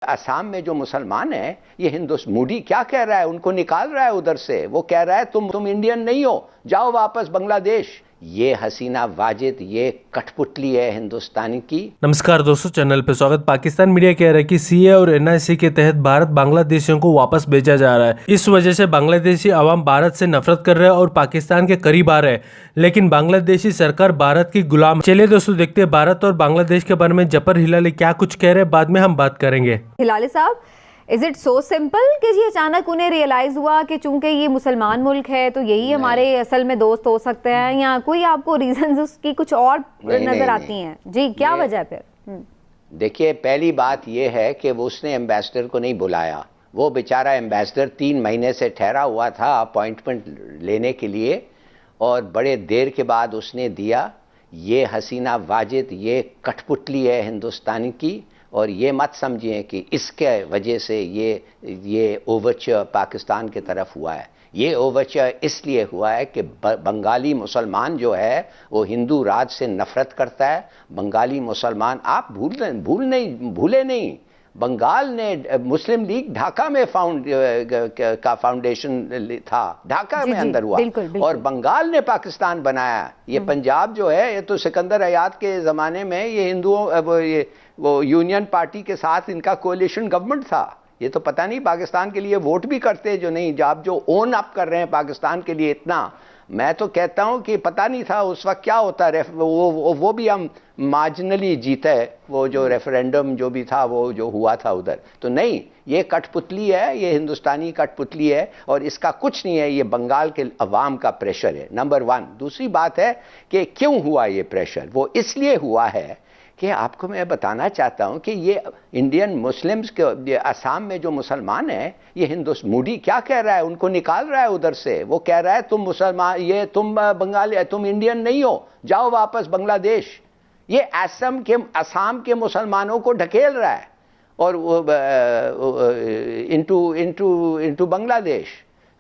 असम में जो मुसलमान है, ये हिंदुस्तान मोदी क्या कह रहा है, उनको निकाल रहा है उधर से। वो कह रहा है तुम इंडियन नहीं हो, जाओ वापस बांग्लादेश। ये हसीना वाजिद, ये कठपुतली है हिंदुस्तानी की। नमस्कार दोस्तों, चैनल पे स्वागत। पाकिस्तान मीडिया कह रहा है कि सीए और एनआरसी के तहत भारत बांग्लादेशियों को वापस भेजा जा रहा है। इस वजह से बांग्लादेशी आवाम भारत से नफरत कर रहे हैं और पाकिस्तान के करीब आ रहे हैं, लेकिन बांग्लादेशी सरकार भारत की गुलाम। चलिए दोस्तों, देखते हैं भारत और बांग्लादेश के बारे में जफर हिलाली क्या कुछ कह रहे हैं, बाद में हम बात करेंगे। हिलाली साहब, इज इट सो सिंपल कि जी अचानक उन्हें रियलाइज हुआ कि चूंकि ये मुसलमान मुल्क है तो यही हमारे असल में दोस्त हो सकते हैं, या कोई आपको रीजंस उसकी कुछ और नजर आती हैं? जी, क्या वजह है फिर? देखिए, पहली बात ये है कि वो उसने एम्बेसडर को नहीं बुलाया। वो बेचारा एम्बेसडर 3 महीने से ठहरा हुआ था अपॉइंटमेंट लेने के लिए, और बड़े देर के बाद उसने दिया। ये हसीना वाजिद, ये कठपुतली है हिंदुस्तानी की, और ये मत समझिए कि इसके वजह से ये ओवरचर पाकिस्तान की तरफ हुआ है। ये ओवरचर इसलिए हुआ है कि बंगाली मुसलमान जो है वो हिंदू राज से नफरत करता है। बंगाली मुसलमान, आप भूले नहीं, बंगाल ने मुस्लिम लीग ढाका में फाउंडेशन था, ढाका में अंदर हुआ। बिल्कुल। और बंगाल ने पाकिस्तान बनाया। ये पंजाब जो है, ये तो सिकंदर हयात के ज़माने में ये हिंदुओं वो यूनियन पार्टी के साथ इनका कोalition गवर्नमेंट था। ये तो पता नहीं पाकिस्तान के लिए वोट भी करते जो नहीं, आप जो ओन अप कर रहे हैं पाकिस्तान के लिए इतना, मैं तो कहता हूं कि पता नहीं था उस वक्त क्या होता। वो भी हम मार्जिनली जीते, वो जो रेफरेंडम जो भी था वो जो हुआ था उधर। तो नहीं, ये कठपुतली है, ये हिंदुस्तानी कठपुतली है, और इसका कुछ नहीं है। ये बंगाल के अवाम का प्रेशर है, नंबर 1। दूसरी बात है कि क्यों हुआ ये प्रेशर। वो इसलिए हुआ है कि आपको मैं बताना चाहता हूं कि ये इंडियन मुस्लिम्स के असम में जो मुसलमान हैं, ये हिंदुस्तान मोदी क्या कह रहा है, उनको निकाल रहा है उधर से। वो कह रहा है तुम मुसलमान, ये तुम बंगाली, तुम इंडियन नहीं हो, जाओ वापस बांग्लादेश। ये असम के मुसलमानों को ढकेल रहा है और इनटू बांग्लादेश।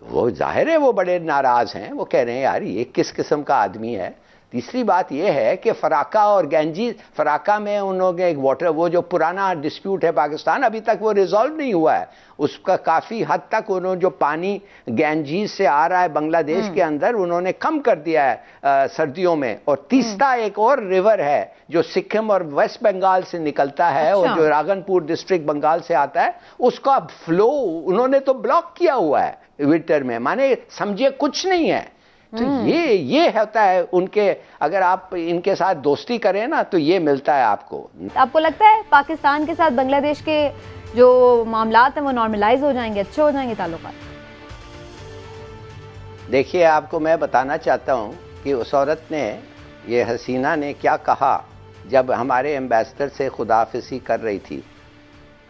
वो जाहिर है वो बड़े नाराज हैं। वो कह रहे हैं यार ये किस किस्म का आदमी है। तीसरी बात यह है कि फराका और गैंजीज, फराका में उन्होंने एक वाटर, वो जो पुराना डिस्प्यूट है पाकिस्तान, अभी तक वो रिजॉल्व नहीं हुआ है। उसका काफ़ी हद तक उन्होंने जो पानी गैंजीज से आ रहा है बांग्लादेश के अंदर, उन्होंने कम कर दिया है सर्दियों में। और तीसरा एक और रिवर है जो सिक्किम और वेस्ट बंगाल से निकलता है, और जो रागनपुर डिस्ट्रिक्ट बंगाल से आता है, उसका फ्लो उन्होंने तो ब्लॉक किया हुआ है विंटर में। माने समझिए कुछ नहीं है। तो ये होता है उनके, अगर आप इनके साथ दोस्ती करें ना तो ये मिलता है आपको। आपको लगता है पाकिस्तान के साथ बांग्लादेश के जो मामलात हैं वो नॉर्मलाइज हो जाएंगे, अच्छे हो जाएंगे ताल्लुकात? देखिए, आपको मैं बताना चाहता हूं कि उस औरत ने, ये हसीना ने क्या कहा जब हमारे एम्बेसडर से खुदाफिजी कर रही थी।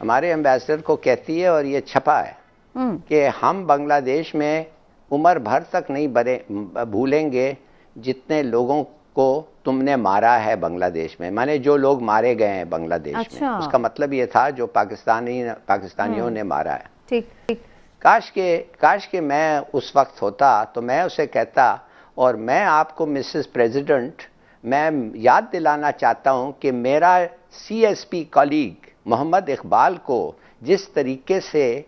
हमारे एम्बेसडर को कहती है, और ये छपा है, कि हम बांग्लादेश में उम्र भर तक नहीं भूलेंगे जितने लोगों को तुमने मारा है बांग्लादेश में। माने जो लोग मारे गए हैं बांग्लादेश में, उसका मतलब ये था जो पाकिस्तानियों ने मारा है। ठीक। काश के मैं उस वक्त होता तो मैं उसे कहता, और मैं आपको मिसेस प्रेसिडेंट, मैं याद दिलाना चाहता हूं कि मेरा CSP कॉलीग मोहम्मद इकबाल को जिस तरीके से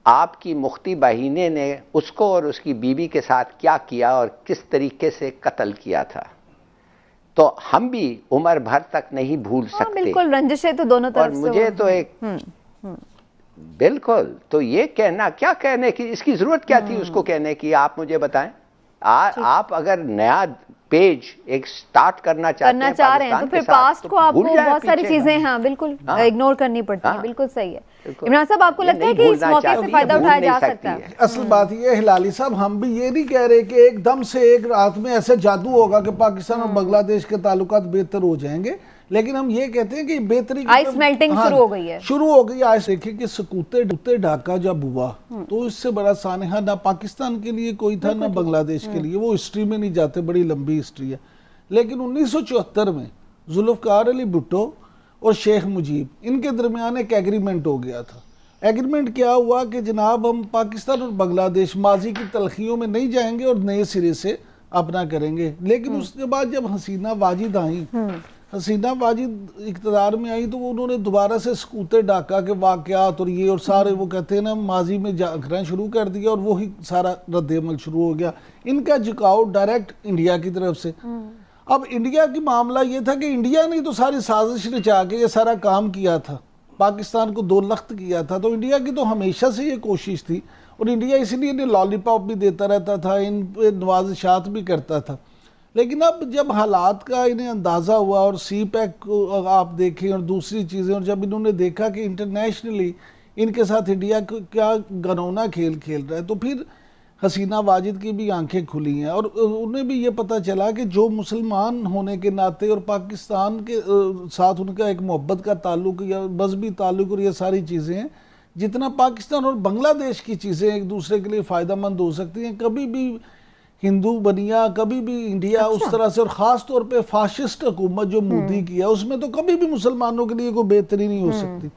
आपकी मुख्ती बहिने ने उसको और उसकी बीवी के साथ क्या किया और किस तरीके से कत्ल किया था, तो हम भी उम्र भर तक नहीं भूल सकते। बिल्कुल, रंजिशें तो दोनों तरफ से। और मुझे तो एक बिल्कुल, तो ये कहना, क्या कहने की, इसकी जरूरत क्या थी उसको कहने की, आप मुझे बताएं। आप अगर नया पेज एक स्टार्ट करना चाह रहे हैं तो फिर पास्ट को आपको बहुत सारी चीजें, हाँ बिल्कुल, इग्नोर करनी पड़ती है। बिल्कुल सही है। इमरान साहब, आपको लगता है कि इस मौके से फायदा उठाया जा सकता है? असल बात ये है हिलाली साहब, हम भी ये नहीं कह रहे कि एकदम से एक रात में ऐसे जादू होगा कि पाकिस्तान और बांग्लादेश के ताल्लुकात बेहतर हो जाएंगे, लेकिन हम ये कहते हैं कि बेहतरी आइस मेल्टिंग शुरू हो गई है। आइस देखिए कि सकूते ढाका जब हुआ तो इससे बड़ा सानहा ना पाकिस्तान के लिए कोई था ना बांग्लादेश के लिए। वो हिस्ट्री में नहीं जाते, बड़ी लंबी हिस्ट्री है। लेकिन 1974 में जुल्फकार अली भुट्टो और शेख मुजीब, इनके दरमियान एक एग्रीमेंट हो गया था। एग्रीमेंट क्या हुआ कि जनाब हम पाकिस्तान और बांग्लादेश माजी की तलखियों में नहीं जाएंगे और नए सिरे से अपना करेंगे। लेकिन उसके बाद जब हसीना वाजिद आई हसीना वाजिद इक़्तिदार में आई तो उन्होंने दोबारा से सकूते ढाका के वाक़यात और ये और सारे वो कहते हैं ना माजी में झांकना शुरू कर दिया और वही सारा रद्द-ए-अमल शुरू हो गया। इनका झुकाव डायरेक्ट इंडिया की तरफ से। अब इंडिया की मामला ये था कि इंडिया ने तो सारी साजिश रचा के ये सारा काम किया था, पाकिस्तान को दो लख्त किया था, तो इंडिया की तो हमेशा से ये कोशिश थी और इंडिया इसलिए इन्हें लॉलीपॉप भी देता रहता था, इन पे नवाजिशात भी करता था। लेकिन अब जब हालात का इन्हें अंदाज़ा हुआ और सी पैक को आप देखें और दूसरी चीज़ें, और जब इन्होंने देखा कि इंटरनेशनली इनके साथ इंडिया क्या घनौना खेल खेल रहा है, तो फिर हसीना वाजिद की भी आंखें खुली हैं और उन्हें भी ये पता चला कि जो मुसलमान होने के नाते और पाकिस्तान के साथ उनका एक मोहब्बत का ताल्लुक या मजहबी ताल्लुक और ये सारी चीज़ें हैं, जितना पाकिस्तान और बांग्लादेश की चीज़ें एक दूसरे के लिए फ़ायदेमंद हो सकती हैं, कभी भी हिंदू बनिया, कभी भी इंडिया उस तरह से, और ख़ास तौर पे फाशिस्ट हुकूमत जो मोदी की है उसमें तो कभी भी मुसलमानों के लिए कोई बेहतरी नहीं हो सकती।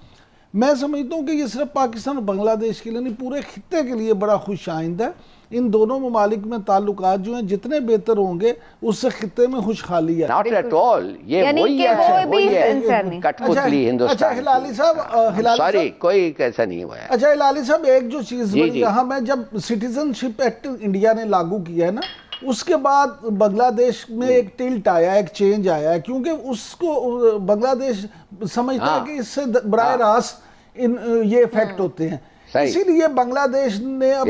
मैं समझता हूँ कि ये सिर्फ पाकिस्तान और बांग्लादेश के लिए नहीं, पूरे खित्ते के लिए बड़ा खुश आइंद है। इन दोनों ममालिक में ताल्लुकात जो हैं जितने बेहतर होंगे उससे खित्ते में खुशहाली है। Not at all, ये वही है कठपुतली हिंदुस्तान। अच्छा हिलाली साहब, सॉरी कोई कैसा नहीं हुआ है। अच्छा हिलाली साहब, एक जो चीज़ यहाँ मैं जब सिटीजनशिप एक्ट इंडिया ने लागू किया है ना, उसके बाद बांग्लादेश में एक टिल्ट आया, एक चेंज आया है, क्योंकि उसको बांग्लादेश समझता है कि इससे बराह रास्त ये इफेक्ट होते हैं, इसीलिए बांग्लादेश ने अब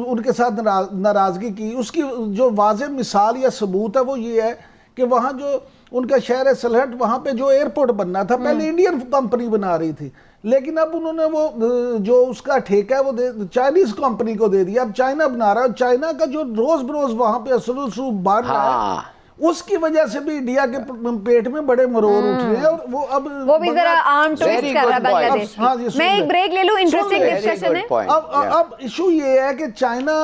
उनके साथ नाराजगी की। उसकी जो वाज़ेह मिसाल या सबूत है वो ये है कि वहाँ जो उनका शहर है सलहट, वहाँ पे जो एयरपोर्ट बनना था पहले इंडियन कंपनी बना रही थी, लेकिन अब उन्होंने वो जो उसका ठेका है वो चाइनीज कंपनी को दे दिया। अब चाइना बना रहा है, चाइना का जो रोज बरोज वहाँ पे असर रसूख बढ़ रहा है, उसकी वजह से भी इंडिया के पेट में बड़े मरोड़ उठ रहे हैं और वो भी जरा आर्म ट्विस्ट कर रहा है बांग्लादेश। हाँ जी, मैं एक ब्रेक ले लूं, इंटरेस्टिंग डिस्कशन है। अब इशू ये है कि चाइना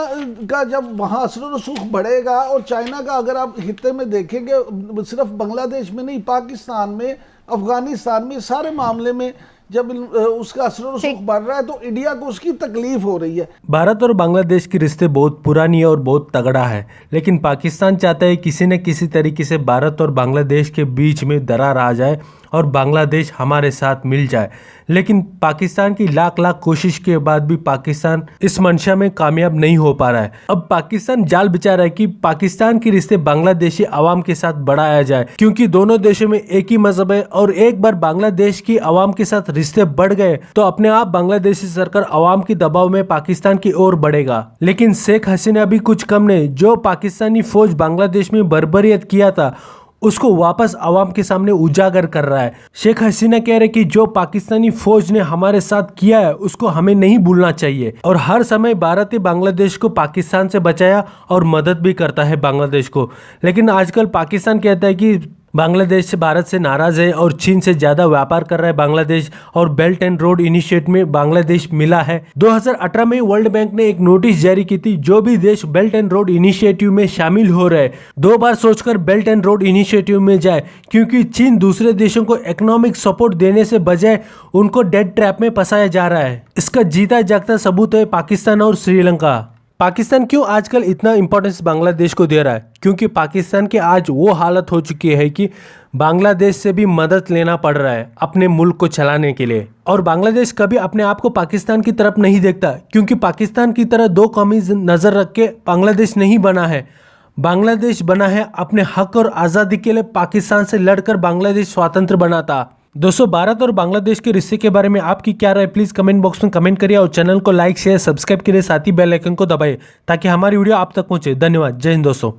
का जब वहाँ असर रसूख बढ़ेगा, और चाइना का अगर आप हिस्से में देखेंगे सिर्फ बांग्लादेश में नहीं, पाकिस्तान में, अफगानिस्तान में, सारे मामले में जब उसका असर रसूख बढ़ रहा है तो इंडिया को उसकी तकलीफ हो रही है। भारत और बांग्लादेश के रिश्ते बहुत पुरानी और बहुत तगड़ा है, लेकिन पाकिस्तान चाहता है किसी न किसी तरीके से भारत और बांग्लादेश के बीच में दरार आ जाए और बांग्लादेश हमारे साथ मिल जाए। लेकिन पाकिस्तान की लाख कोशिश के बाद भी पाकिस्तान इस मंशा में कामयाब नहीं हो पा रहा है। अब पाकिस्तान जाल बिछा रहा है कि पाकिस्तान के रिश्ते बांग्लादेशी आवाम के साथ बढ़ाया जाए, क्योंकि दोनों देशों में एक ही मजहब है और एक बार बांग्लादेश की आवाम के साथ रिश्ते बढ़ गए तो अपने आप बांग्लादेशी सरकार आवाम के दबाव में पाकिस्तान की ओर बढ़ेगा। लेकिन शेख हसीना भी कुछ कम नहीं, जो पाकिस्तानी फौज बांग्लादेश में बर्बरियत किया था उसको वापस आवाम के सामने उजागर कर रहा है। शेख हसीना कह रहे कि जो पाकिस्तानी फौज ने हमारे साथ किया है उसको हमें नहीं भूलना चाहिए, और हर समय भारत बांग्लादेश को पाकिस्तान से बचाया और मदद भी करता है बांग्लादेश को। लेकिन आजकल पाकिस्तान कहता है कि बांग्लादेश से भारत से नाराज है और चीन से ज़्यादा व्यापार कर रहा है बांग्लादेश, और बेल्ट एंड रोड इनिशिएटिव में बांग्लादेश मिला है। 2018 में वर्ल्ड बैंक ने एक नोटिस जारी की थी, जो भी देश बेल्ट एंड रोड इनिशिएटिव में शामिल हो रहे दो बार सोचकर बेल्ट एंड रोड इनिशिएटिव में जाए, क्योंकि चीन दूसरे देशों को इकोनॉमिक सपोर्ट देने से बजाय उनको डेट ट्रैप में फंसाया जा रहा है। इसका जीता जागता सबूत है पाकिस्तान और श्रीलंका। पाकिस्तान क्यों आजकल इतना इंपॉर्टेंस बांग्लादेश को दे रहा है? क्योंकि पाकिस्तान की आज वो हालत हो चुकी है कि बांग्लादेश से भी मदद लेना पड़ रहा है अपने मुल्क को चलाने के लिए, और बांग्लादेश कभी अपने आप को पाकिस्तान की तरफ नहीं देखता, क्योंकि पाकिस्तान की तरह दो कौमी नज़र रख के बांग्लादेश नहीं बना है। बांग्लादेश बना है अपने हक और आज़ादी के लिए, पाकिस्तान से लड़कर बांग्लादेश स्वतंत्र बना था। दोस्तों, भारत और बांग्लादेश के रिश्ते के बारे में आपकी क्या राय, प्लीज़ कमेंट बॉक्स में कमेंट करिए और चैनल को लाइक शेयर सब्सक्राइब करिए, साथ ही बेल आइकन को दबाइए ताकि हमारी वीडियो आप तक पहुंचे। धन्यवाद। जय हिंद दोस्तों।